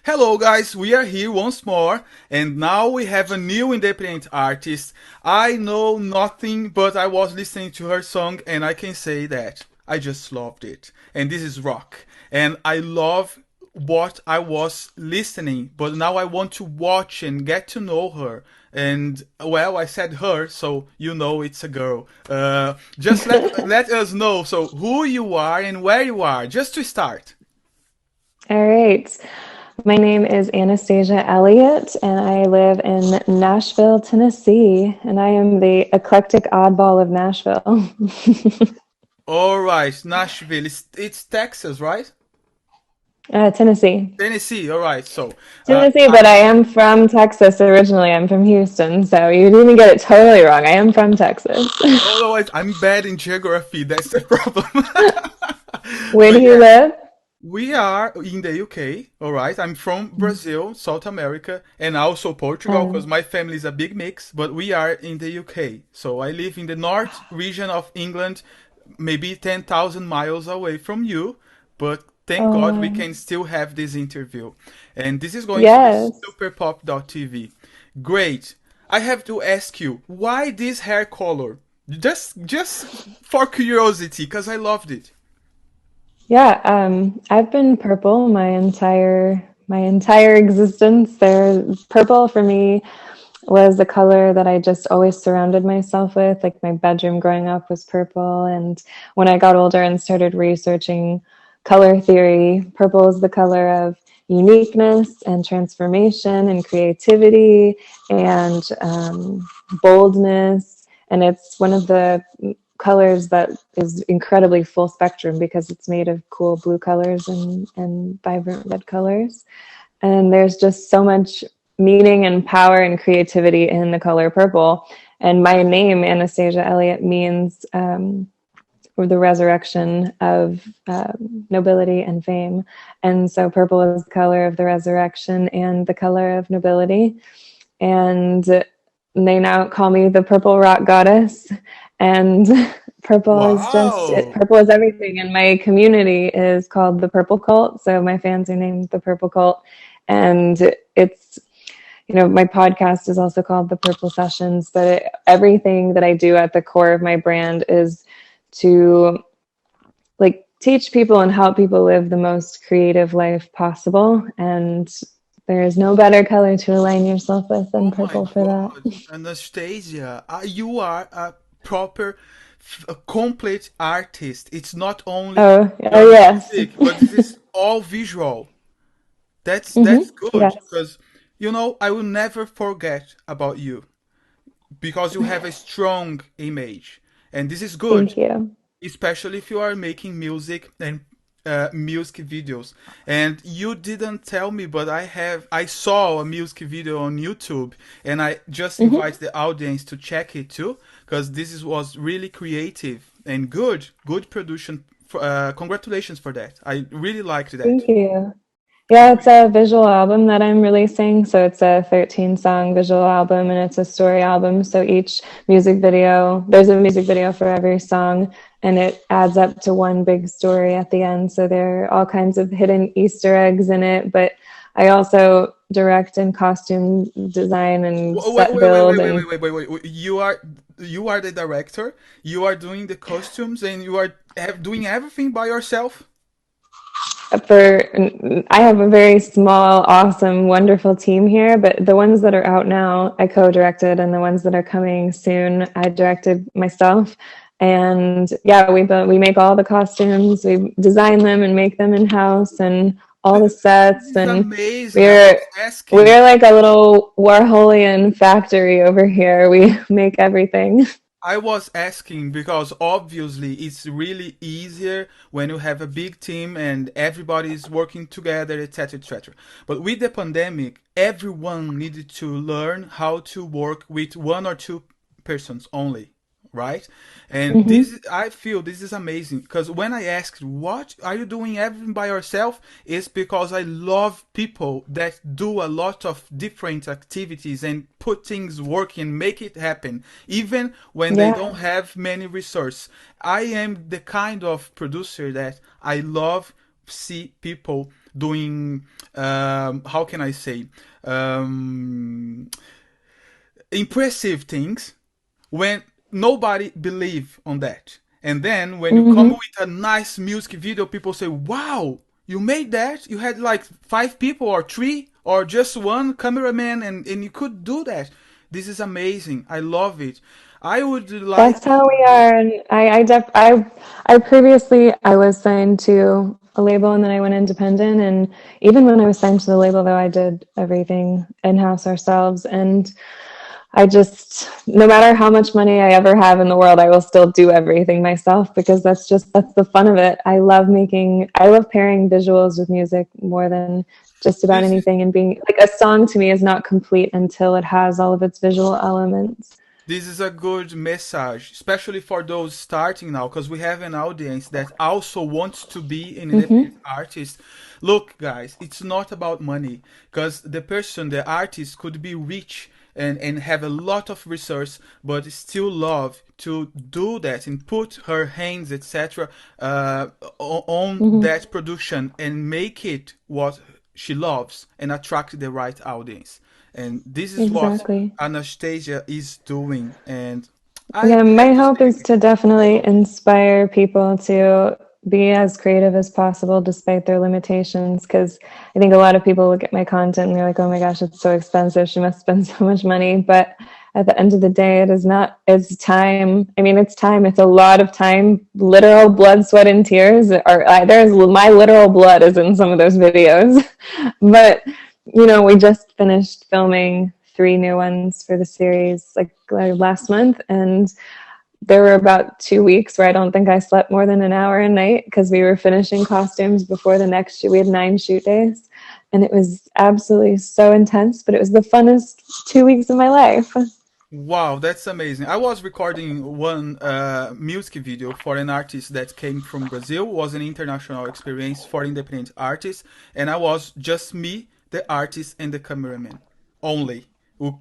Hello, guys, we are here once more, and now we have a new independent artist. I know nothing, but I was listening to her song, and I can say that I just loved it. And this is Rock, and I love what I was listening, but now I want to watch and get to know her. And well, I said her, so you know it's a girl. Just let us know so who you are and where you are, just to start. All right. My name is Anastasia Elliot, and I live in Nashville, Tennessee, and I am the eclectic oddball of Nashville. All right, Nashville. It's Texas, right? Tennessee. Tennessee. All right. So, Tennessee, I, but I am from Texas originally. I'm from Houston, so you didn't get it totally wrong. I am from Texas. although I'm bad in geography, that's the problem. Where do But you yeah, live? we are in the UK. All right. I'm from Brazil, South America, and also Portugal because Um, my family is a big mix. But we are in the UK. So I live in the north region of England, maybe 10,000 miles away from you. But thank oh, God we wow. can still have this interview. And this is going to be Yes. superpop.tv. Great. I have to ask you, why this hair color? Just for curiosity, because I loved it. Yeah, I've been purple my entire existence. Purple for me was the color that I just always surrounded myself with. Like my bedroom growing up was purple. And when I got older and started researching color theory, purple is the color of uniqueness and transformation and creativity and boldness. And it's one of the colors that is incredibly full spectrum because it's made of cool blue colors and vibrant red colors. And there's just so much meaning and power and creativity in the color purple. And my name, Anastasia Elliot, means the resurrection of nobility and fame. And so purple is the color of the resurrection and the color of nobility. And they now call me the purple rock goddess. And Wow. purple is everything. And my community is called the Purple Cult. So my fans are named the Purple Cult. And it's, my podcast is also called the Purple Sessions, but everything that I do at the core of my brand is to like teach people and help people live the most creative life possible. And there is no better color to align yourself with than Oh my purple for God, that. Anastasia, you are a proper, a complete artist. It's not only Oh, your oh yes. music, but this is all visual. That's good Yes. because I will never forget about you because you have a strong image, and this is good, Thank you. especially if you are making music and music videos. And you didn't tell me, but I saw a music video on YouTube, and I just invite the audience to check it too, because was really creative and good production. Congratulations for that. I really liked that. Thank you. Yeah, it's a visual album that I'm releasing. So it's a 13 song visual album and it's a story album. So there's a music video for every song and it adds up to one big story at the end. So there are all kinds of hidden Easter eggs in it. But I also direct and costume design and Wait, set wait, wait, build wait, wait, and wait, wait, wait, wait. You are the director. You are doing the costumes, and you are doing everything by yourself. for I have a very small, awesome, wonderful team here, but the ones that are out now, I co-directed, and the ones that are coming soon, I directed myself. And yeah, we make all the costumes, we design them and make them in house, and all the This sets, is and amazing. I we're was asking. we're like a little Warholian factory over here. We make everything. I was asking because obviously it's really easier when you have a big team and everybody is working together, etc., etc. But with the pandemic, everyone needed to learn how to work with one or two persons only, right? And Hmm. I feel this is amazing because when I asked, "What are you doing everything by yourself?" It's because I love people that do a lot of different activities and put things working, make it happen, even when they Yeah. don't have many resources. I am the kind of producer that I love see people doing, how can I say, um, impressive things when nobody believe on that. And then when you come Hmm. with a nice music video, people say, "Wow, you made that? You had like five people or three or just one cameraman and you could do that. This is amazing. I love it. I would like." That's how we are. And I previously I was signed to a label and then I went independent. And even when I was signed to the label, though, I did everything in house ourselves. And I just, no matter how much money I ever have in the world, I will still do everything myself because that's the fun of it. I love pairing visuals with music more than just about This is anything. And being like a song to me is not complete until it has all of its visual elements. This is a good message, especially for those starting now, because we have an audience that also wants to be an Hmm. independent artist. Look, guys, it's not about money, because the artist, could be rich and have a lot of resource, but still love to do that and put her hands, etc., on Hmm. that production and make it what she loves and attract the right audience. And this is what Exactly. Anastasia is doing, and I Yeah, have my to hope say, is to I definitely love it. inspire people to be as creative as possible despite their limitations. Because I think a lot of people look at my content and they're like, oh my gosh, it's so expensive. She must spend so much money. But at the end of the day, it is not, it's time. I mean, it's time. It's a lot of time, literal blood, sweat, and tears. Or there's my literal blood is in some of those videos. But we just finished filming three new ones for the series like last month, and there were about 2 weeks where I don't think I slept more than an hour a night because we were finishing costumes before the next shoot. We had 9 shoot days, and it was absolutely so intense, but it was the funnest 2 weeks of my life. Wow, that's amazing. I was recording one music video for an artist that came from Brazil. It was an international experience for independent artists, and I was just me, the artist, and the cameraman only.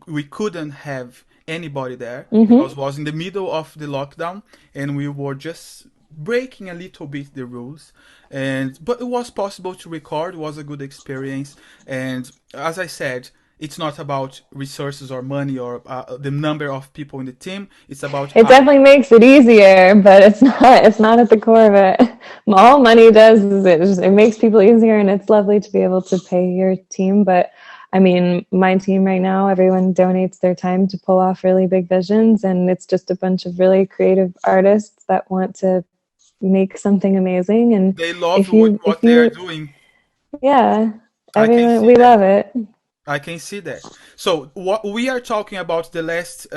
We couldn't have anybody there because Hmm. it was in the middle of the lockdown, and we were just breaking a little bit the rules. And but it was possible to record. It was a good experience, and as I said, it's not about resources or money or the number of people in the team. It's about It art. definitely makes it easier, but it's not at the core of it. All money does is it makes people easier, and it's lovely to be able to pay your team. But I mean, my team right now, everyone donates their time to pull off really big visions, and it's just a bunch of really creative artists that want to make something amazing. And They love if you what if they are you doing. yeah, I can everyone, see we that. love it. I can see that. So what we are talking about the last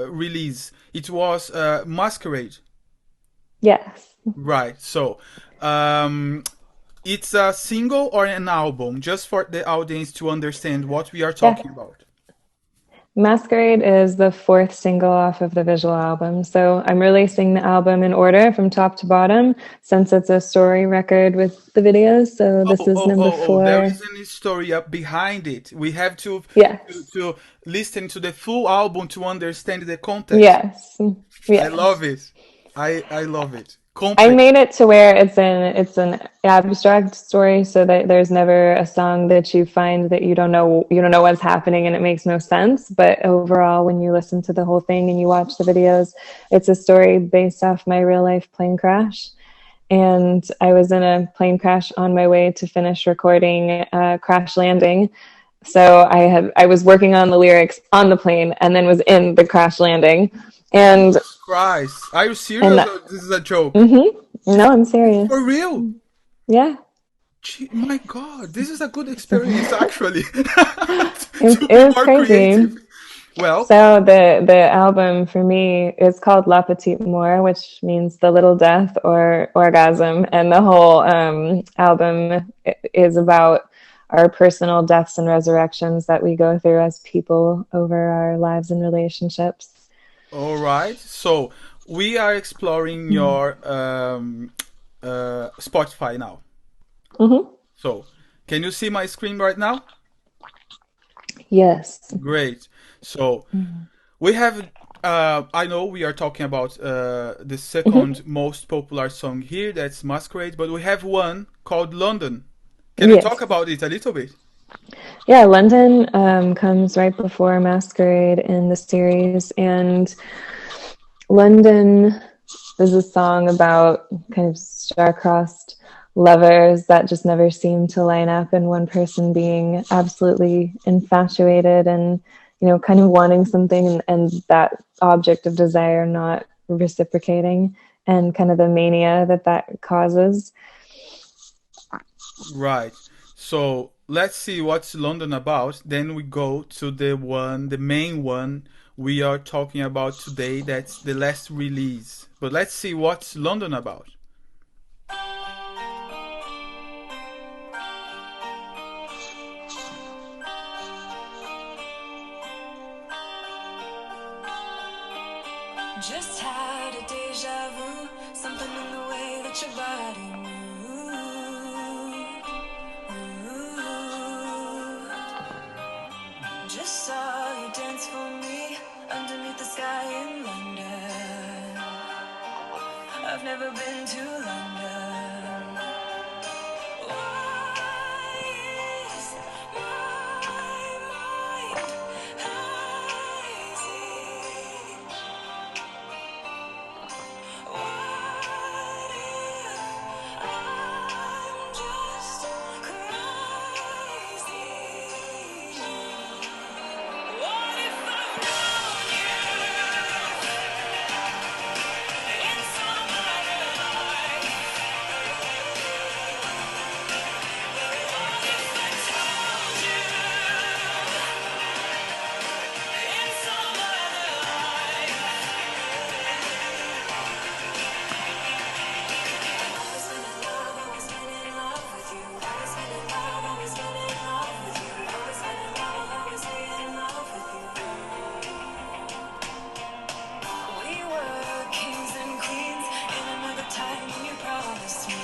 release. It was Masquerade, Yes. right? So um, it's a single or an album, just for the audience to understand what we are Yeah. talking about. Masquerade is the fourth single off of the visual album. So I'm releasing the album in order from top to bottom since it's a story record with the videos. So Oh, this is oh, number oh, oh! There four. is a story up behind it. We have Yes. to listen to the full album to understand the context. Yes. I love Yes. it. I love it I completely. made it to where it's an abstract story so that there's never a song that you find that you don't know what's happening and it makes no sense. But overall, when you listen to the whole thing and you watch the videos, it's a story based off my real life plane crash. And I was in a plane crash on my way to finish recording Crash Landing. So I was working on the lyrics on the plane and then was in the crash landing. And Jesus Christ! Are you and serious? Or this is a joke. mm-hmm, no, I'm For serious. real? Yeah. My God, this is a good experience actually. It, To it be was more crazy. creative. Well, So the album for me is called La Petite Mort, which means the little death or orgasm, and the whole album is about our personal deaths and resurrections that we go through as people over our lives and relationships. all right. So we are exploring your Spotify now. Mm-hmm. So can you see my screen right now? Yes. Great. So we have. I know we are talking about the Mm-hmm. second most popular song here. That's Masquerade, but we have one called London. Can you talk Yes. about it a little bit? Yeah, London comes right before Masquerade in the series, and London is a song about kind of star-crossed lovers that just never seem to line up, and one person being absolutely infatuated and, kind of wanting something, and that object of desire not reciprocating, and kind of the mania that that causes. Right. So let's see what's London about. Then we go to the main one we are talking about today. That's the last release. But let's see what's London about. Just had a deja vu, something in the way that your body moved. Just saw you dance for me underneath the sky in London. I've never been to London. Why is my mind hazy? What if I'm just crazy? What if I've known you in some other life? What if I told you in some other life? Always been in love, always been in love with you. Always been in love, always been in love with you. Always been in love, always been in love with you. We were kings and queens in another time when you promised me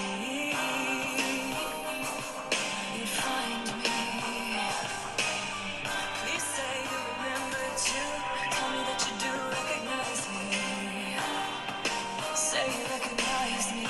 you'd find me. Please say you remember too. Tell me that you do recognize me. Say you recognize me.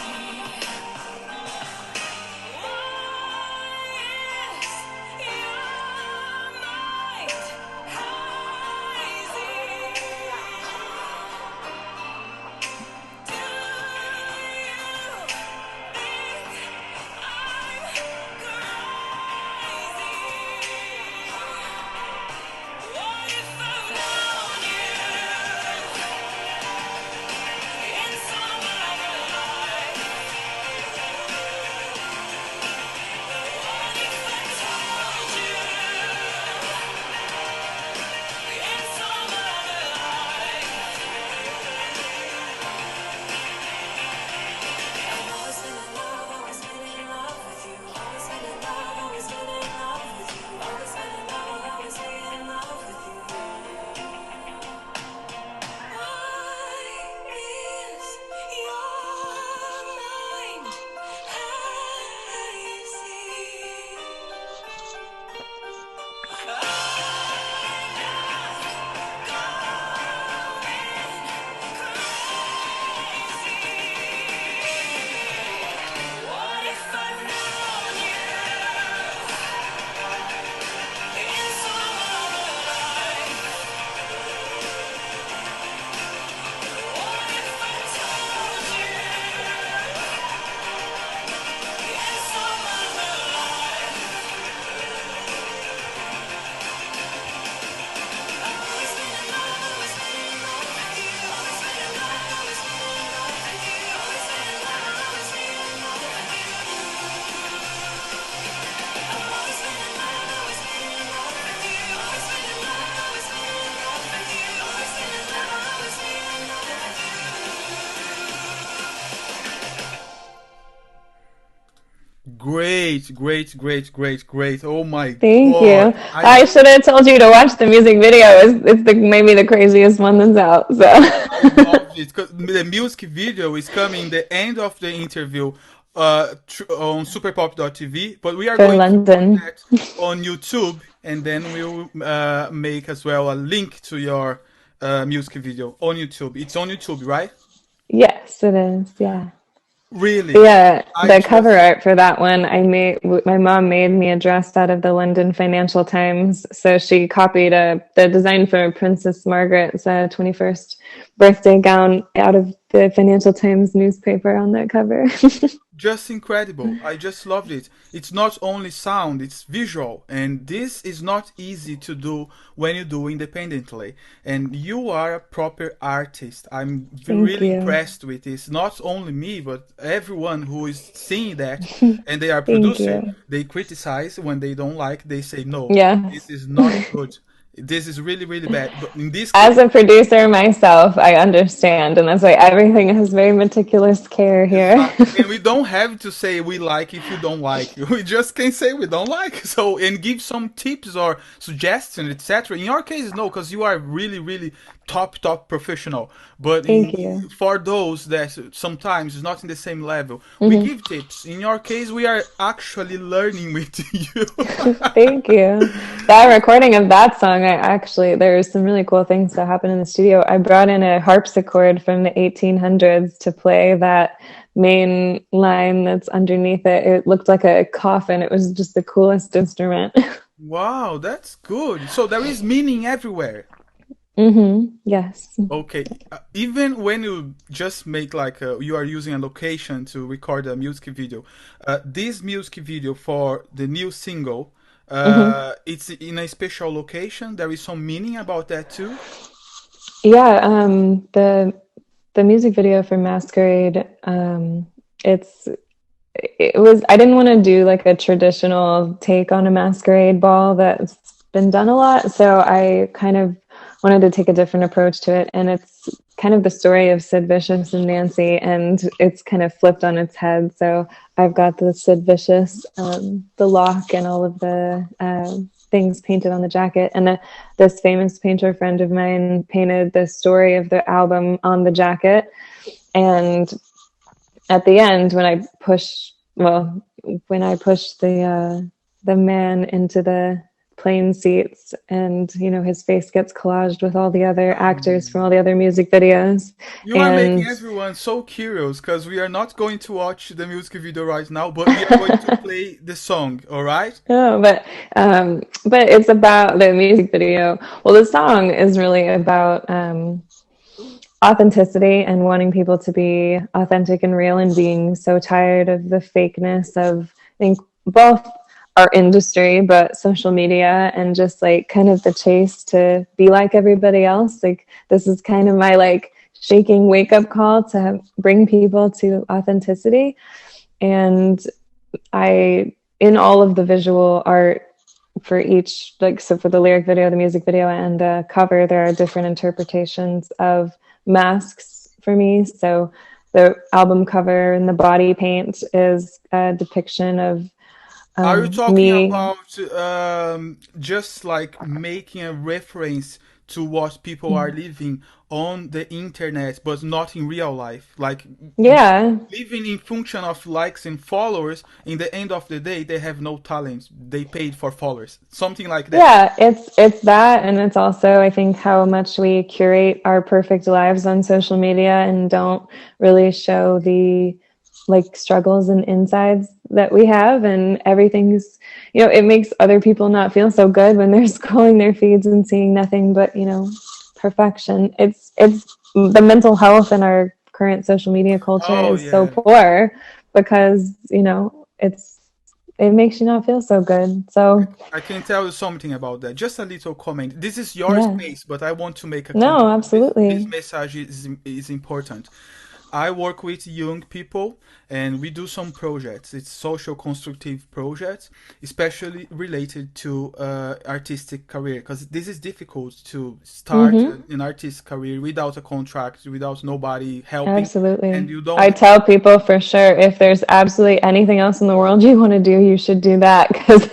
Great, great, great, great, great. Oh my Thank you. God. I should have told you to watch the music video. It's maybe the craziest one that's out. I So love it because the music video is coming the end of the interview on superpop.tv, but we are for going to put London, that on YouTube, and then we'll make as well a link to your music video on YouTube. It's on YouTube, right? yes, it is. Yeah. Really, Yeah, I the cover just art for that one, my mom made me a dress out of the London Financial Times. So she copied the design for Princess Margaret's 21st birthday gown out of the Financial Times newspaper on that cover. just incredible. I just loved it. It's not only sound, it's visual, and this is not easy to do when you do independently. And you are a proper artist. I'm Thank really you. impressed with this. Not only me, but everyone who is seeing that and they are Thank producer, you. they criticize when they don't like, they say no, this Yes. is not good. This is really, really bad. But in this case, As a producer myself, I understand, and that's why everything has very meticulous care here. exactly. And we don't have to say we like if you don't like. We just can say we don't like. So, and give some tips or suggestions, etc. In your case, no, because you are really, really top professional. But Thank you. for those that sometimes is not in the same level, we Hmm. give tips. In your case, we are actually learning with you. Thank you. That recording of that song, I actually, there's some really cool things that happened in the studio. I brought in a harpsichord from the 1800s to play that main line that's underneath it. It looked like a coffin. It was just the coolest instrument. Wow, that's good. So there is meaning everywhere. Yes. Okay, even when you just make like you are using a location to record a music video, this music video for the new single, Hmm. it's in a special location. There is some meaning about that too. Yeah, the music video for Masquerade, it's it was I didn't want to do like a traditional take on a masquerade ball that's been done a lot, so I kind of wanted to take a different approach to it, and it's kind of the story of Sid Vicious and Nancy, and it's kind of flipped on its head. So I've got the Sid Vicious, the lock, and all of the things painted on the jacket, and this famous painter friend of mine painted the story of the album on the jacket, and at the end when I push the man into the plane seats, and his face gets collaged with all the other actors from Um, all the other music videos. you are making And everyone so curious because we are not going to watch the music video right now, but we are going to play the song. All right? oh, but it's about the music video. Well, the song is really about authenticity and wanting people to be authentic and real, and being so tired of the fakeness of, I think, both our industry but social media, and just like kind of the chase to be like everybody else. Like, this is kind of my like shaking wake up call to bring people to authenticity. And I, in all of the visual art for each, like, so for the lyric video, the music video, and the cover, there are different interpretations of masks for me. So the album cover and the body paint is a depiction of Are you talking me. about just like making a reference to what people are living on the internet, but not in real life? Like Yeah, living in function of likes and followers. In the end of the day, they have no talent. They paid for followers. Something like that. yeah, it's that, and it's also, I think, how much we curate our perfect lives on social media and don't really show the like struggles and insides that we have. And everything's, it makes other people not feel so good when they're scrolling their feeds and seeing nothing but, perfection. It's the mental health in our current social media culture Oh is so yeah. poor because, it makes you not feel so good. So I can tell you something about that. Just a little comment. This is your yeah. space, but I want to make a No, comment. This absolutely. message is important. I work with young people and we do some projects. It's social constructive projects, especially related to artistic career, because this is difficult to start Hmm. an artist career without a contract, without nobody helping, and Absolutely. you don't I have. tell people for sure, if there's absolutely anything else in the world you want to do, you should do that, because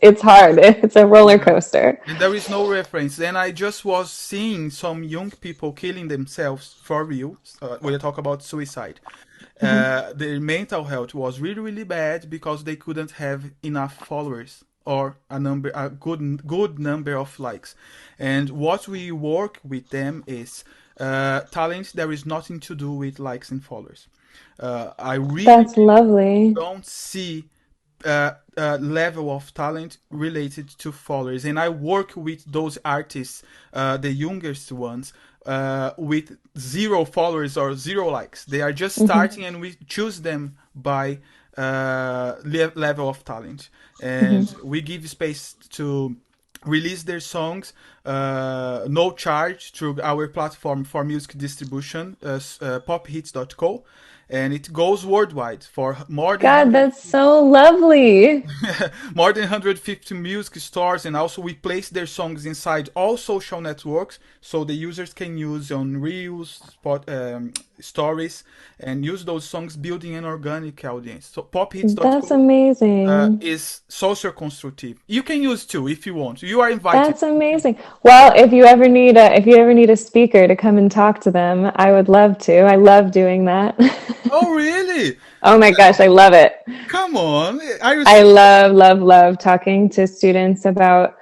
it's hard. It's a roller Yeah. coaster. And there is no reference. And I just was seeing some young people killing themselves for real. When you talk about suicide, their mental health was really, really bad because they couldn't have enough followers or a good number of likes. And what we work with them is talent. There is nothing to do with likes and followers. I really That's lovely. don't see level of talent related to followers, and I work with those artists, the youngest ones, with zero followers or zero likes. They are just Hmm. starting, and we choose them by level of talent, and Hmm. we give space to release their songs, no charge, through our platform for music distribution, pophits.co, and it goes worldwide for more than God, that's so lovely. more than 150 music stores, and also we place their songs inside all social networks, so the users can use on reels, stories, and use those songs, building an organic audience. So That's pophits.co amazing. is social constructive. You can use too if you want. You are invited. That's amazing. Well, if you ever need a speaker to come and talk to them, I would love to. I love doing that. Oh, really? Oh my gosh, I love it. Come on. Are you I serious? love, love, love talking to students about,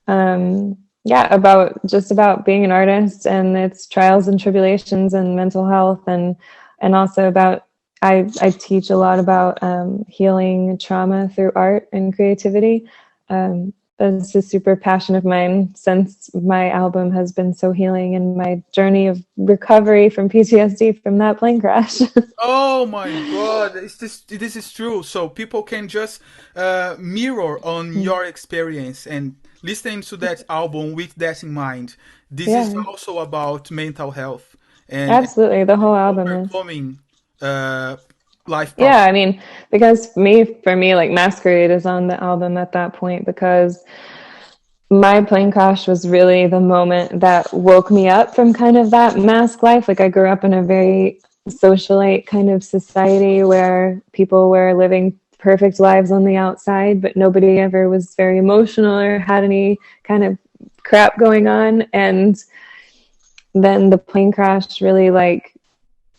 yeah, about being an artist and its trials and tribulations and mental health, and also about, I teach a lot about healing trauma through art and creativity. It's a super passion of mine since my album has been so healing in my journey of recovery from PTSD from that plane crash. Oh my God, this is true. So people can just mirror on your experience and listening to that album with that in mind. This is Yeah, also about mental health and absolutely. The whole album is. overcoming uh, life Yeah, problems. I mean, because for me, like Masquerade is on the album at that point because my plane crash was really the moment that woke me up from kind of that mask life. Like I grew up in a very socialite kind of society where people were living perfect lives on the outside, but nobody ever was very emotional or had any kind of crap going on. And then the plane crash really like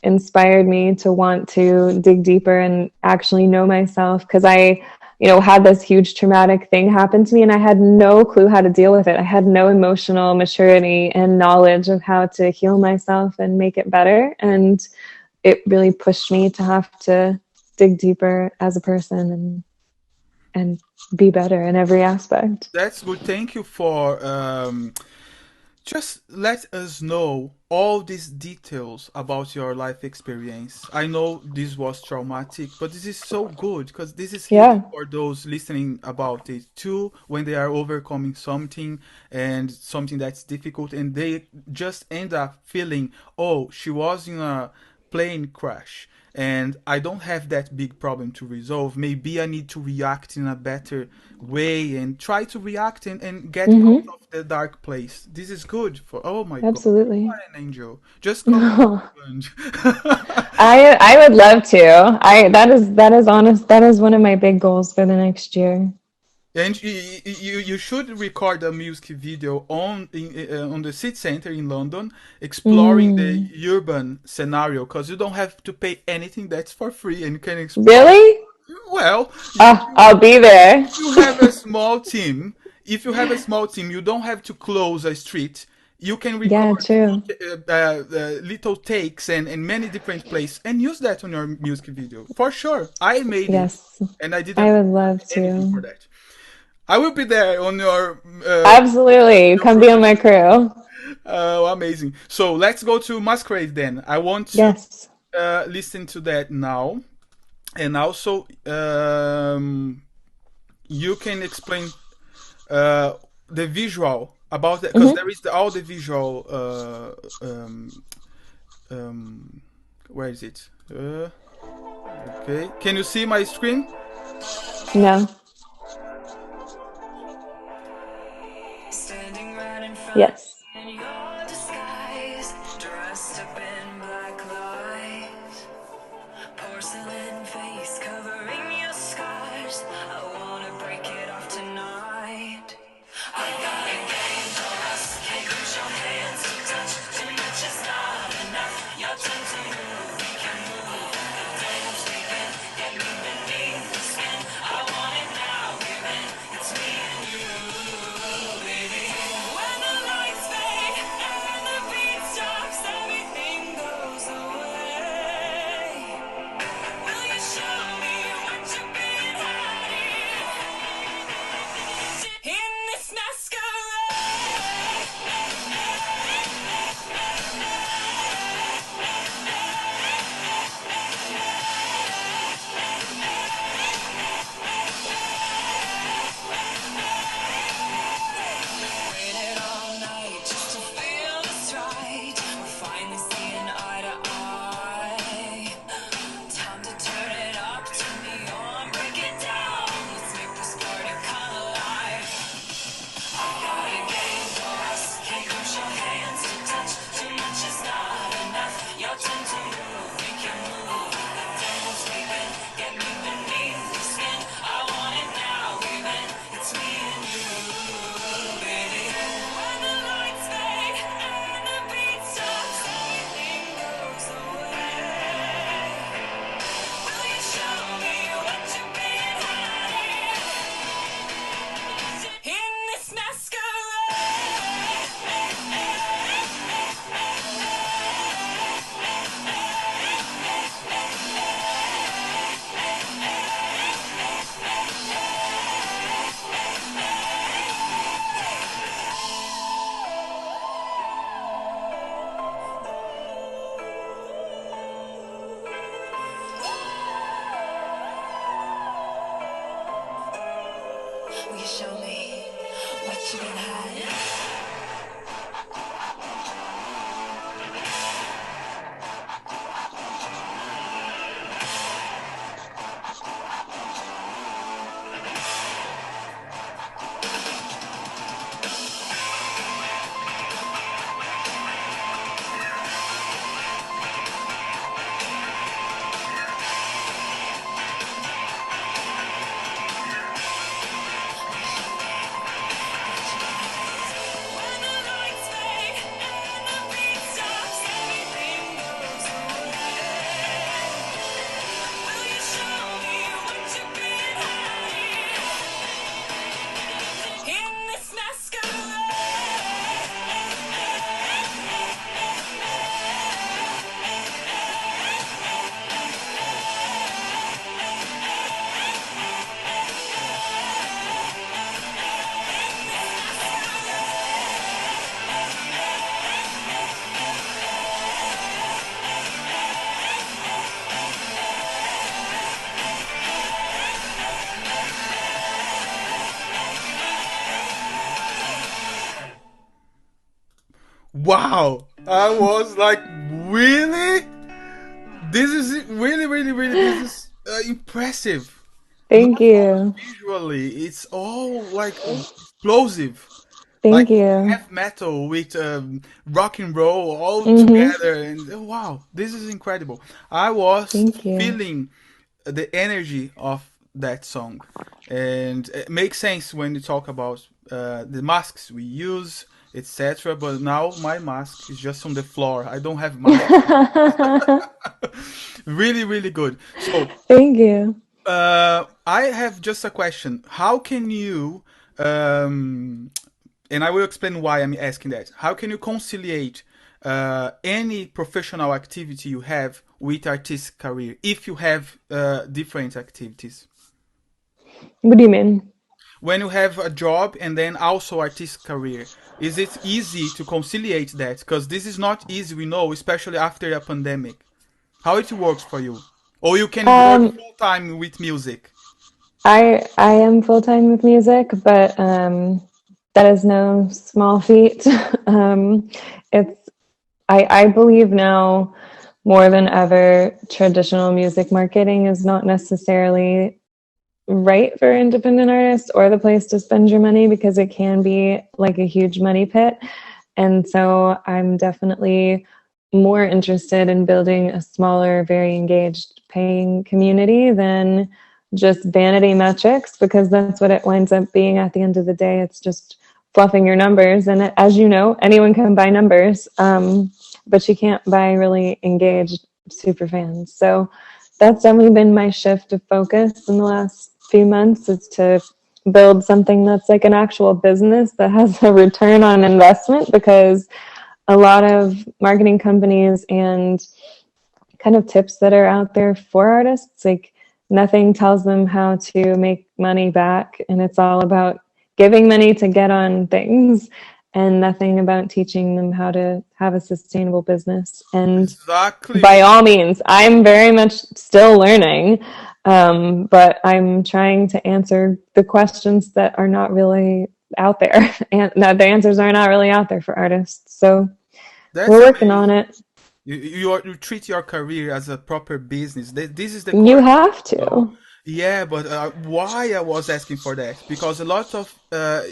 inspired me to want to dig deeper and actually know myself because I had this huge traumatic thing happen to me and I had no clue how to deal with it. I had no emotional maturity and knowledge of how to heal myself and make it better. And it really pushed me to have to dig deeper as a person and be better in every aspect. That's good. Thank you for just let us know all these details about your life experience. I know this was traumatic, but this is so good because this is healing Yeah. for those listening about it too when they are overcoming something and something that's difficult and they just end up feeling, oh, she was in a plane crash and I don't have that big problem to resolve. Maybe I need to react in a better way and try to react and get out Hmm. of the dark place. This is good for, oh my God, you Absolutely. are an angel. Just call me sponge. I would love to. That is honest. That is one of my big goals for the next year. And you should record a music video on the city center in London, exploring the Mm. urban scenario, because you don't have to pay anything. That's for free, and you can explore. Really? Well, I'll be there. you have a small team. If you have a small team, you don't have to close a street. You can Yeah, record true. little takes and many different places and use that on your music video. For sure. I made it Yes, and I I didn't would charge love anything for to. that. I will be there on Absolutely. your Come be on my production. crew. Oh, amazing. So let's go to Masquerade then. I want to Yes. listen to that now. And also, you can explain the visual about that because Hmm. there is all the visual. Um, where is it? Okay, can you see my screen? No. Standing right in front of Yes. me in your disguise, dressed up in black light, porcelain face covering your scars. I wanna break it off tonight. I got a game for us. Can't put your hands to touch. Too much is not enough. Your turn to move. We can move. The day I'm sleeping. Get me beneath the skin. I want it now. Give it. It's me and you, baby. When the lights wow, I was like, really? This is really, really, really. This is impressive. Thank Not only you. visually, it's all like explosive, like Thank you. heavy metal with rock and roll all Hmm. together. And wow, this is incredible. I was Thank you. feeling the energy of that song, and it makes sense when you talk about the masks we use, etc. But now my mask is just on the floor. I don't have mask. Really, really good. So Thank you. I have just a question. How can you, um, and I will explain why I'm asking that. How can you conciliate any professional activity you have with artistic career if you have different activities? What do you mean? When you have a job and then also artistic career, is it easy to conciliate that? Because this is not easy, we know, especially after a pandemic. How it works for you? Or you can work Um, full time with music? I am full time with music, but that is no small feat. It's I believe now more than ever, traditional music marketing is not necessarily right for independent artists or the place to spend your money because it can be like a huge money pit. And so I'm definitely more interested in building a smaller, very engaged paying community than just vanity metrics, because that's what it winds up being at the end of the day. It's just fluffing your numbers. And as you know, anyone can buy numbers, but you can't buy really engaged super fans. So that's definitely been my shift of focus in the last few months, is to build something that's like an actual business that has a return on investment, because a lot of marketing companies and kind of tips that are out there for artists, like nothing tells them how to make money back, and it's all about giving money to get on things, and nothing about teaching them how to have a sustainable business. And Exactly. by all means, I'm very much still learning, but I'm trying to answer the questions that are not really out there, and that the answers are not really out there for artists. So That's we're working on amazing. it. You treat your career as a proper business. This is the You correct way have to go. to. Yeah, but why I was asking for that? Because a lot of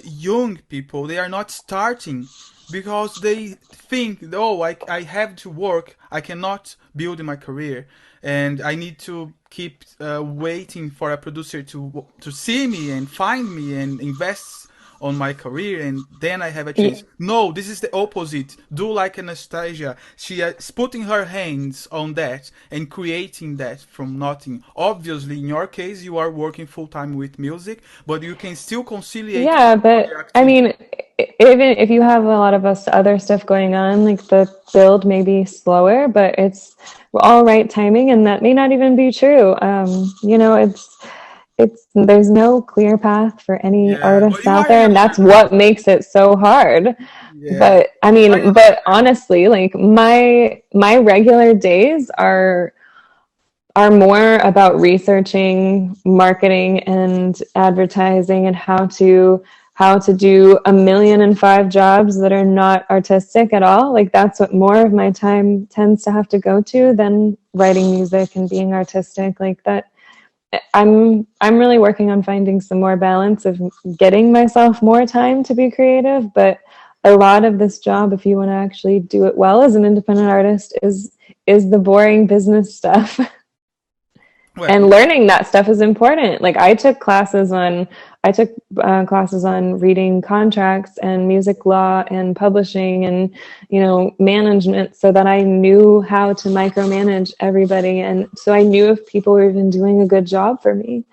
young people, they are not starting because they think, oh, I have to work. I cannot build my career, and I need to keep waiting for a producer to see me and find me and invest on my career, and then I have a chance. No, this is the opposite. Do like Anastasia. She is putting her hands on that and creating that from nothing. Obviously, in your case, you are working full time with music, but you can still conciliate Yeah, other but I activities. mean, even if you have a lot of us other stuff going on, like the build may be slower, but it's all right timing, and that may not even be true. It's there's no clear path for any Yeah, but artist you out are there, and young. that's what makes it so hard. Yeah, But I I mean, but understand. honestly, like my regular days are more about researching marketing and advertising, and how to do 1,000,005 jobs that are not artistic at all. Like that's what more of my time tends to have to go to than writing music and being artistic. Like that, I'm really working on finding some more balance of getting myself more time to be creative. But a lot of this job, if you want to actually do it well as an independent artist, is the boring business stuff. Well, And learning that stuff is important. Like I took classes on reading contracts and music law and publishing and management, so that I knew how to micromanage everybody, and so I knew if people were even doing a good job for me.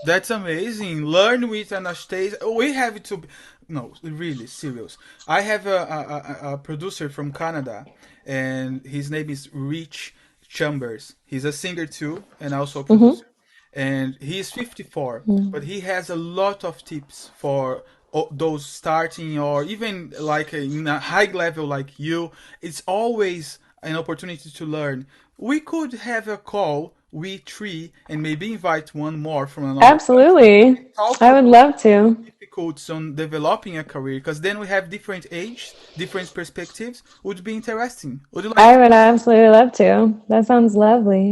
that's amazing. Learn with Anastasia. We have to. No, really serious. I have a producer from Canada, and his name is Rich Chambers. He's a singer too, and also a Mm-hmm. producer. And he is 54, but he has a lot of tips for those starting or even like in a high level like you. It's always an opportunity to learn. We could have a call we three and maybe invite one more from another country Absolutely. and talk I would about love to. difficulties on developing a career? Because then we have different ages, different perspectives. Would be interesting. Would you like I to? would absolutely love to. That sounds lovely.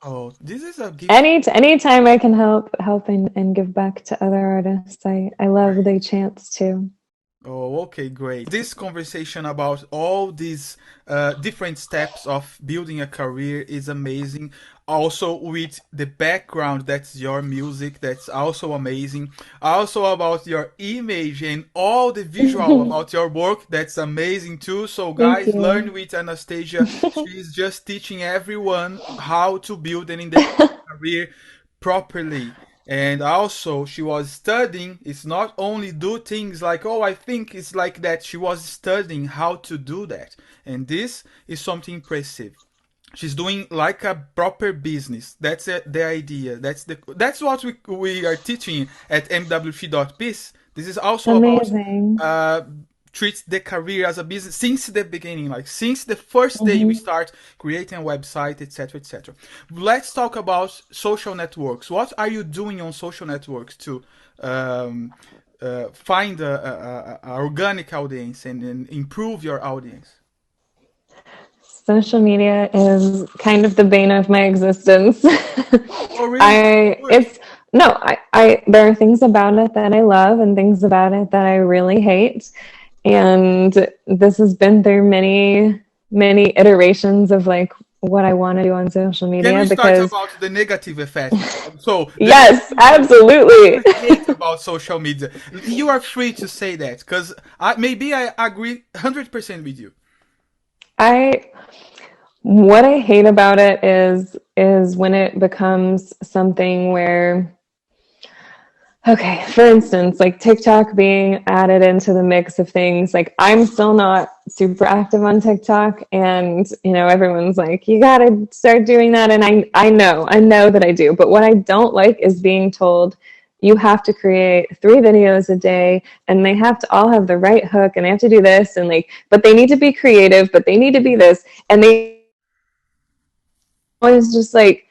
Oh, this is a gift. Anytime I can help and give back to other artists, I love the chance to. Oh, okay, great. This conversation about all these different steps of building a career is amazing. Also, with the background, that's your music, that's also amazing. Also, about your image and all the visual about your work, that's amazing too. So, Thank guys, you. learn with Anastasia. She's just teaching everyone how to build an independent career properly. And also, she was studying. It's not only do things like, oh, I think it's like that. She was studying how to do that. And this is something impressive. She's doing like a proper business. That's it, the idea. That's what we are teaching at mwc.biz. This is also about Amazing. uh, treat the career as a business since the beginning, like since the first day we Hmm. start creating a website, etc., etc. Let's talk about social networks. What are you doing on social networks to um, find a organic audience and improve your audience? Social media is kind of the bane of my existence. Oh, really? I Good. it's no, I there are things about it that I love and things about it that I really hate. And this has been through many iterations of like what I want to do on social Can media we start because about the negative effect? So, the yes, things that absolutely. you hate about social media. You are free to say that because maybe I agree 100% with you. I what I hate about it is when it becomes something where okay, for instance, like TikTok being added into the mix of things, like I'm still not super active on TikTok and everyone's like you got to start doing that and I know that I do, but what I don't like is being told you have to create 3 videos a day and they have to all have the right hook and they have to do this and like but they need to be creative, but they need to be this and they always just like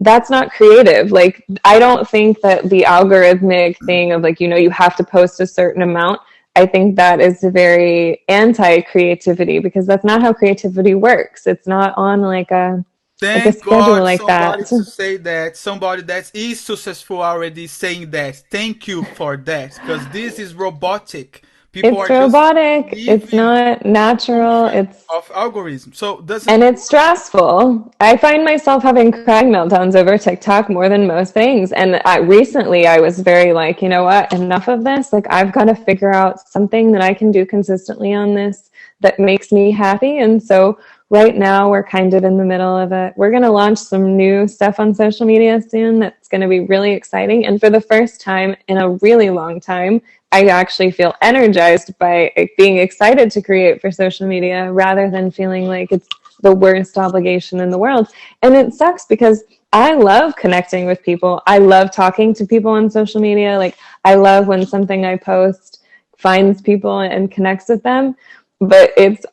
that's not creative. Like, I don't think that the algorithmic thing of like, you have to post a certain amount. I think that is very anti creativity because that's not how creativity works. It's not on like a Thank schedule God like somebody that. to say that, somebody that is successful already saying that. Thank you for that, because this is robotic. People It's are just robotic. It's living not natural. function It's of algorithm. So doesn't And it's stressful. I find myself having crying meltdowns over TikTok more than most things. And recently I was very like, you know what, enough of this. Like, I've got to figure out something that I can do consistently on this that makes me happy. And so right now we're kind of in the middle of it. We're going to launch some new stuff on social media soon that's going to be really exciting. And for the first time in a really long time, I actually feel energized by being excited to create for social media rather than feeling like it's the worst obligation in the world. And it sucks because I love connecting with people. I love talking to people on social media. Like, I love when something I post finds people and connects with them. But it's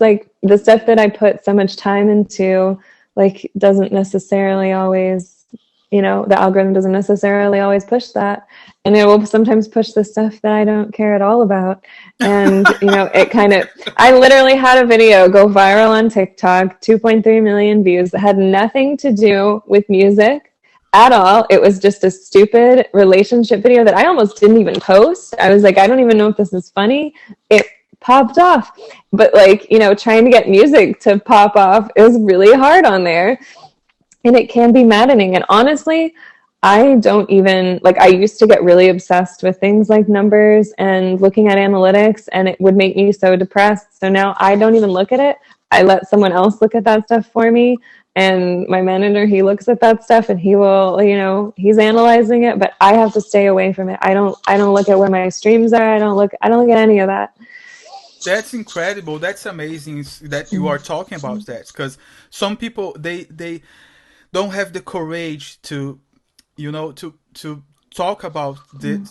like the stuff that I put so much time into, like, doesn't necessarily always, the algorithm doesn't necessarily always push that. And it will sometimes push the stuff that I don't care at all about. And, it kind of, I literally had a video go viral on TikTok, 2.3 million views that had nothing to do with music at all. It was just a stupid relationship video that I almost didn't even post. I was like, I don't even know if this is funny. It popped off. But like, trying to get music to pop off is really hard on there. And it can be maddening. And honestly, I don't even like, I used to get really obsessed with things like numbers and looking at analytics, and it would make me so depressed. So now I don't even look at it. I let someone else look at that stuff for me. And my manager, he looks at that stuff and he will, he's analyzing it, but I have to stay away from it. I don't look at where my streams are. I don't look at any of that. That's incredible. That's amazing that you are talking about that, because some people they don't have the courage to to talk about Mm.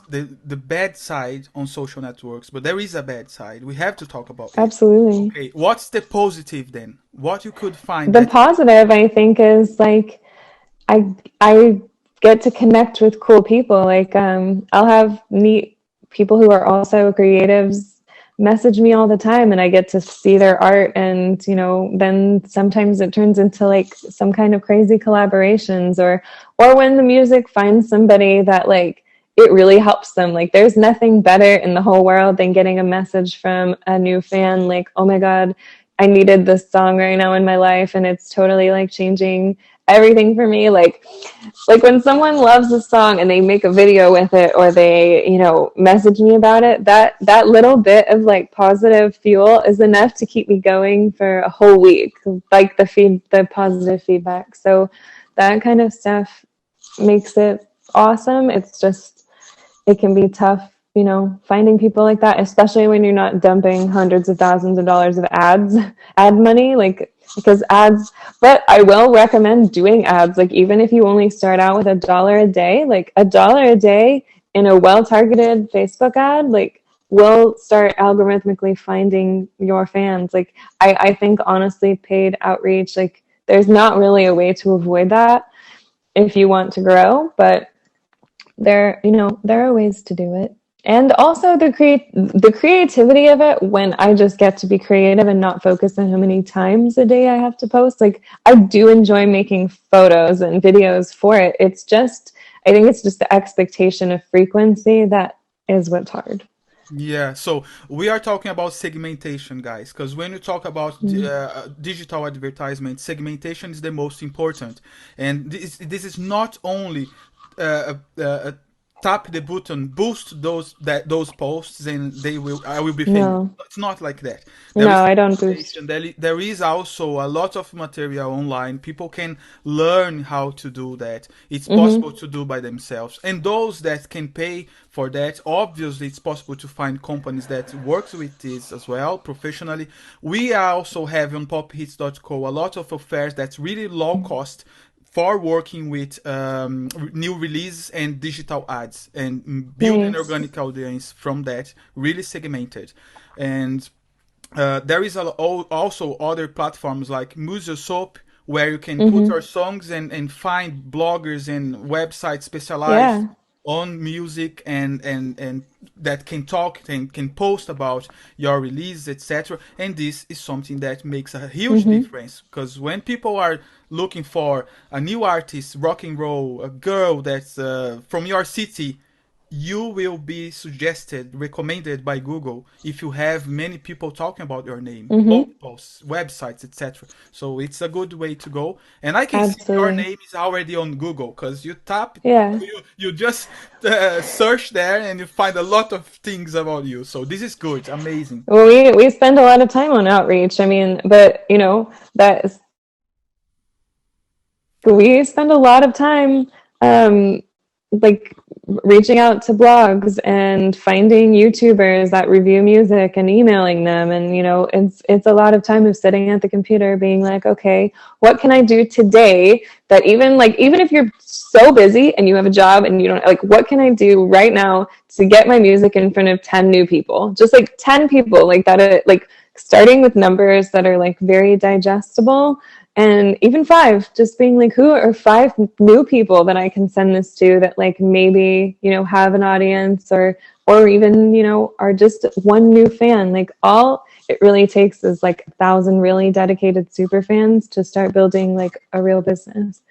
the bad side on social networks, but there is a bad side. We have to talk about it. Absolutely. Okay, what's the positive then? What you could find The that? positive, I think, is like I get to connect with cool people. Like I'll have neat people who are also creatives message me all the time, and I get to see their art. And then sometimes it turns into like some kind of crazy collaborations, or when the music finds somebody that like it really helps them. Like there's nothing better in the whole world than getting a message from a new fan like, oh my god, I needed this song right now in my life, and it's totally like changing everything for me. Like when someone loves a song and they make a video with it, or they message me about it, that little bit of like positive fuel is enough to keep me going for a whole week, like the positive feedback. So that kind of stuff makes it awesome. It's just it can be tough, finding people like that, especially when you're not dumping hundreds of thousands of dollars of ad money, like because ads. But I will recommend doing ads, like even if you only start out with $1 a day, like $1 a day in a well-targeted Facebook ad, like will start algorithmically finding your fans. Like I think honestly, paid outreach, like there's not really a way to avoid that if you want to grow, but there are ways to do it. And also the creativity of it, when I just get to be creative and not focus on how many times a day I have to post. Like I do enjoy making photos and videos for it. I think it's just the expectation of frequency that is what's hard. Yeah, so we are talking about segmentation, guys, because when you talk about Mm. digital advertisement, segmentation is the most important. And this is not only tap the button, boost those posts, and I will be famous. No, It's not like that. There no, is I don't boost. segmentation. There is also a lot of material online. People can learn how to do that. It's possible Mm-hmm. to do by themselves. And those that can pay for that, obviously it's possible to find companies that works with this as well professionally. We also have on pophits.co a lot of affairs that's really low cost for working with new releases and digital ads, and build an Nice. organic audience from that, really segmented. And there is also other platforms like Musosoap, where you can put Mm-hmm. your songs and find bloggers and websites specialized Yeah. on music, and that can talk and can post about your release, etc. And this is something that makes a huge Mm-hmm. difference, because when people are looking for a new artist, rock and roll, a girl that's from your city, you will be suggested, recommended by Google if you have many people talking about your name, blog Mm-hmm. posts, websites, etc. So it's a good way to go. And I can see your Absolutely. name is already on Google, because you tap, Yeah. you just search there and you find a lot of things about you. So this is good, amazing. Well, we spend a lot of time on outreach. I mean, but that we spend a lot of time um, like reaching out to blogs and finding YouTubers that review music and emailing them. And it's a lot of time of sitting at the computer being like, okay, what can I do today that even if you're so busy and you have a job and you don't, like, what can I do right now to get my music in front of 10 new people, just like 10 people, like that, like starting with numbers that are like very digestible. And even five, just being like, who are five new people that I can send this to that like maybe have an audience, or even are just one new fan. Like all it really takes is like 1,000 really dedicated super fans to start building like a real business.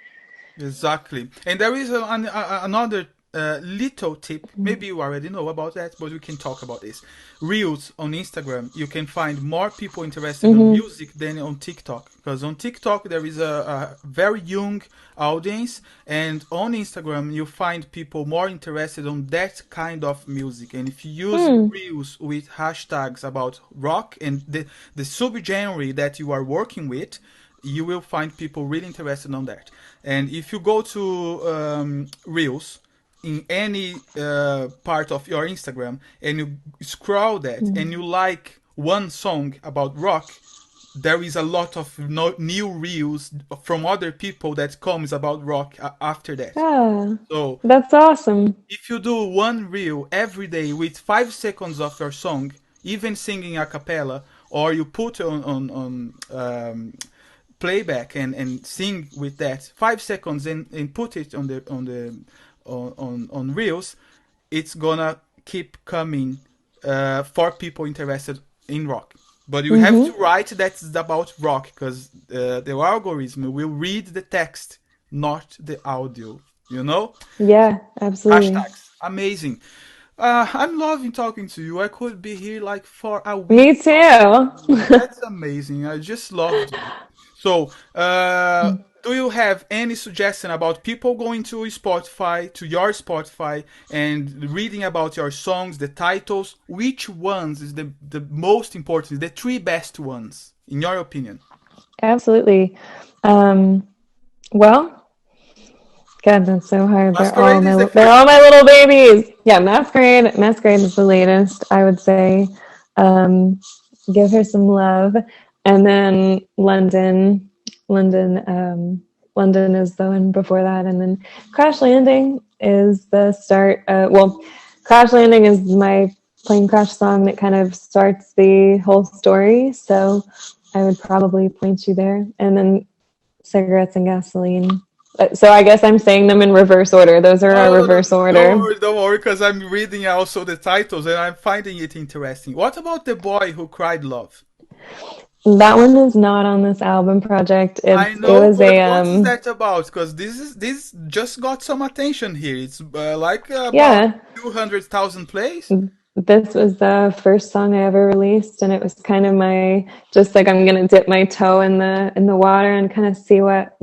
Exactly. And there is another little tip. Maybe you already know about that, but we can talk about this. Reels on Instagram, you can find more people interested in Mm-hmm. music than on TikTok. Because on TikTok, there is a very young audience, and on Instagram, you find people more interested on that kind of music. And if you use Hmm. Reels with hashtags about rock and the subgenre that you are working with, you will find people really interested on that. And if you go to Reels in any part of your Instagram and you scroll that and you like one song about rock, there is a lot of new reels from other people that comes about rock after that. Yeah, So that's awesome. if you do one reel every day with 5 seconds of your song, even singing a cappella, or you put on playback and sing with that 5 seconds and put it on reels, it's gonna keep coming for people interested in rock. But you have to Hmm. write that it's about rock because the algorithm will read the text, not the audio. You know? Yeah, absolutely. Hashtags. Amazing. I'm loving talking to you. I could be here like for a week Me too. that's amazing. I just loved you. So, do you have any suggestion about people going to Spotify, to your Spotify, and reading about your songs, the titles? Which ones is the most important, the three best ones, in your opinion? Absolutely. Um, well, God, that's so hard. Masquerade is the They're first all my one. little babies. Yeah, Masquerade is the latest, I would say. Um, Give her some love, and then London, London is the one before that, and then Crash Landing is the start. Well, Crash Landing is my plane crash song that kind of starts the whole story. So I would probably point you there, and then Cigarettes and Gasoline. So I guess I'm saying them in reverse order. Those are our No, no, no. reverse order. Don't worry, because I'm reading also the titles and I'm finding it interesting. What about The Boy Who Cried Love? That one is not on this album project. I It know, was but a what is that about? Because this just got some attention here. It's like about yeah. 200,000 plays. This was the first song I ever released, and it was kind of my just like I'm gonna dip my toe in the water and kind of see what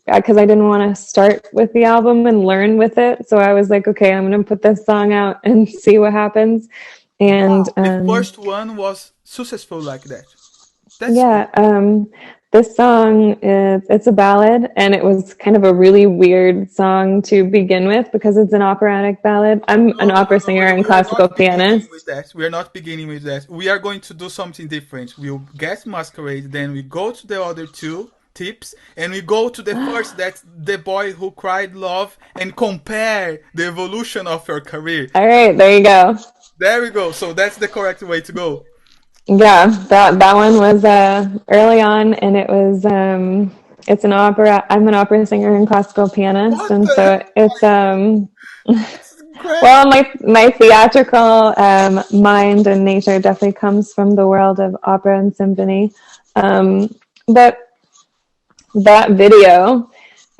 because I didn't want to start with the album and learn with it. So I was like, okay, I'm gonna put this song out and see what happens. And Wow, the first one was successful like that. That's good. yeah, this song is it's a ballad, and it was kind of a really weird song to begin with because it's an operatic ballad. I'm No, an no, no, opera no. singer and We are classical not beginning with pianist. that. We are not beginning with that. We are going to do something different. We'll get Masquerade, then we go to the other two tips, and we go to the first, that's The Boy Who Cried Love, and compare the evolution of your career. All right, there you go. There we go. So that's the correct way to go. Yeah, that one was early on, and it was it's an opera. I'm an opera singer and classical pianist, What and the so heck? it's It's great. well, my theatrical mind and nature definitely comes from the world of opera and symphony. But that video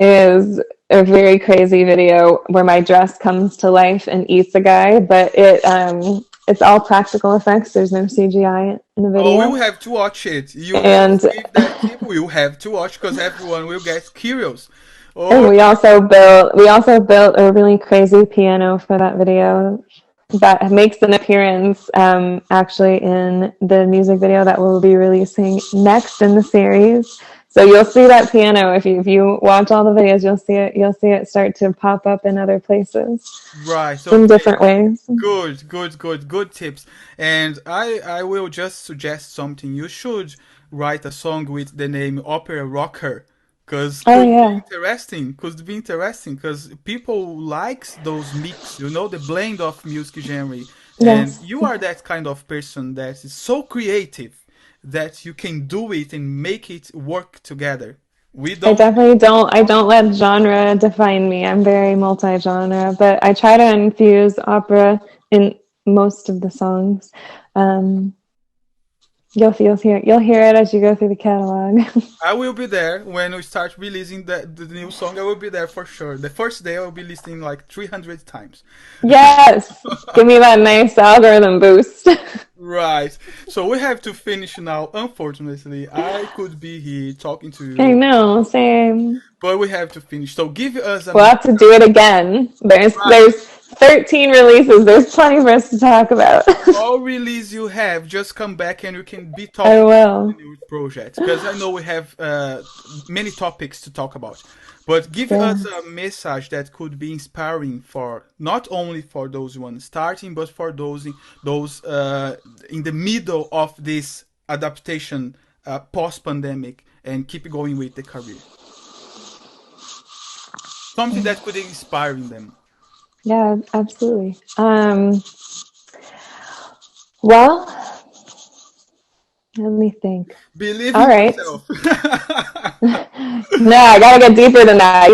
is a very crazy video where my dress comes to life and eats a guy, but it's all practical effects. There's no CGI in the Oh, we will video. have to watch it. You And just give that tip. We will have to watch because everyone will get curious. and Oh, we also built a really crazy piano for that video that makes an appearance actually in the music video that we'll be releasing next in the series. So you'll see that piano if you watch all the videos. You'll see it start to pop up in other places right. in Okay. different ways. Good tips. And I will just suggest something. You should write a song with the name Opera Rocker, cause Oh could be yeah, interesting. Could be interesting, cause people likes those mix. You know, the blend of music genre. And yes. you are that kind of person that is so creative that you can do it and make it work together. We I don't. definitely don't. I don't let genre define me. I'm very multi-genre, but I try to infuse opera in most of the songs. Um, you'll hear it as you go through the catalog. I will be there when we start releasing the new song. I will be there for sure. The first day I will be listening like 300 times. Yes, give me that nice algorithm boost. Right. So we have to finish now. Unfortunately, I could be here talking to I you, know, same. but we have to finish. So give us a We'll message. have to do it again. Right. There's 13 releases. There's plenty for us to talk about. All release you have, just come back and we can be I talking about the will. new project. Because I know we have many topics to talk about. But give us Yeah. a message that could be inspiring for not only for those ones starting, but for those in the middle of this adaptation post pandemic and keep going with the career? Something that could inspire them. Yeah, absolutely. Well, let me think. Believe All in right. yourself. No, I gotta get deeper than that.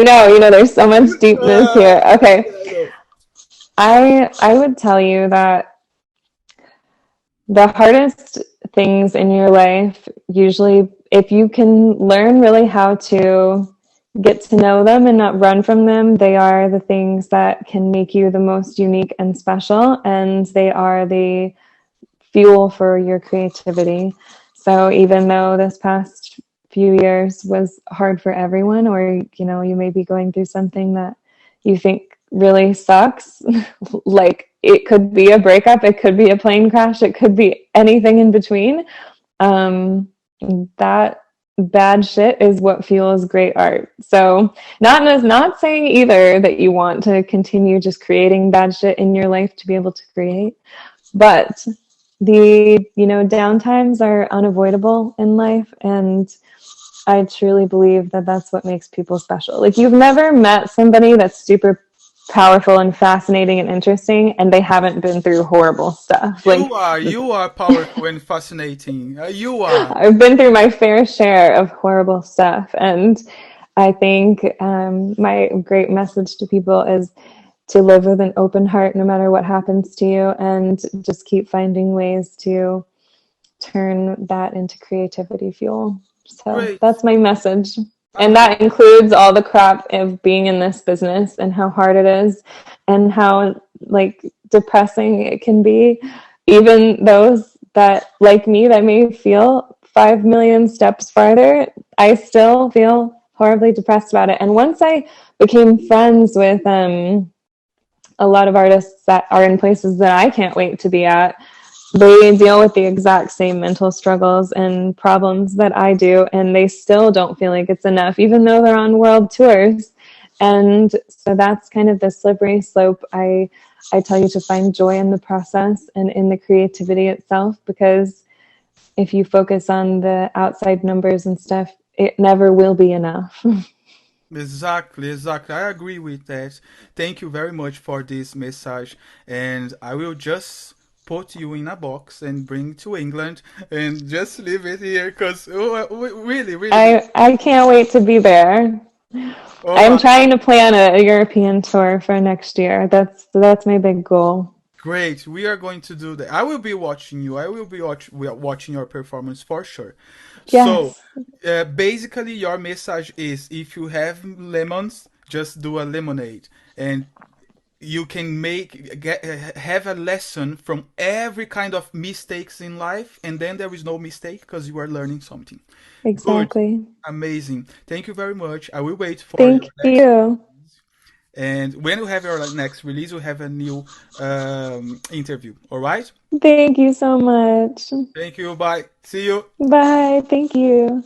There's so much deepness here. Okay. I know. I would tell you that the hardest things in your life, usually, if you can learn really how to get to know them and not run from them, they are the things that can make you the most unique and special, and they are the fuel for your creativity. So even though this past few years was hard for everyone, or you may be going through something that you think really sucks, like it could be a breakup, it could be a plane crash, it could be anything in between. Um, that bad shit is what fuels great art. So not saying either that you want to continue just creating bad shit in your life to be able to create, but the downtimes are unavoidable in life, and I truly believe that that's what makes people special. Like, you've never met somebody that's super powerful and fascinating and interesting and they haven't been through horrible stuff. Like, You are powerful and fascinating. You are. I've been through my fair share of horrible stuff, and I think my great message to people is to live with an open heart no matter what happens to you, and just keep finding ways to turn that into creativity fuel. So Great. that's my message. And that Amazing. includes all the crap of being in this business and how hard it is and how like depressing it can be. Even those that, like me, that may feel 5 million steps farther, I still feel horribly depressed about it. And once I became friends with a lot of artists that are in places that I can't wait to be at, they deal with the exact same mental struggles and problems that I do, and they still don't feel like it's enough, even though they're on world tours. And so that's kind of the slippery slope. I tell you to find joy in the process and in the creativity itself, because if you focus on the outside numbers and stuff, it never will be enough. Exactly, exactly. I agree with that. Thank you very much for this message. And I will just put you in a box and bring to England and just leave it here because really, really, really. I can't wait to be there. All I'm right. trying to plan a European tour for next year. That's my big goal. Great. We are going to do that. I will be watching you. I will be watching your performance for sure. So, Yes, basically, your message is if you have lemons, just do a lemonade. And you can have a lesson from every kind of mistakes in life, and then there is no mistake because you are learning something. Good. exactly. Amazing. Thank you very much. I will wait for your Thank next. you. And when you have your next release, we'll have a new interview. All right? Thank you so much. Thank you. Bye. See you. Bye. Thank you.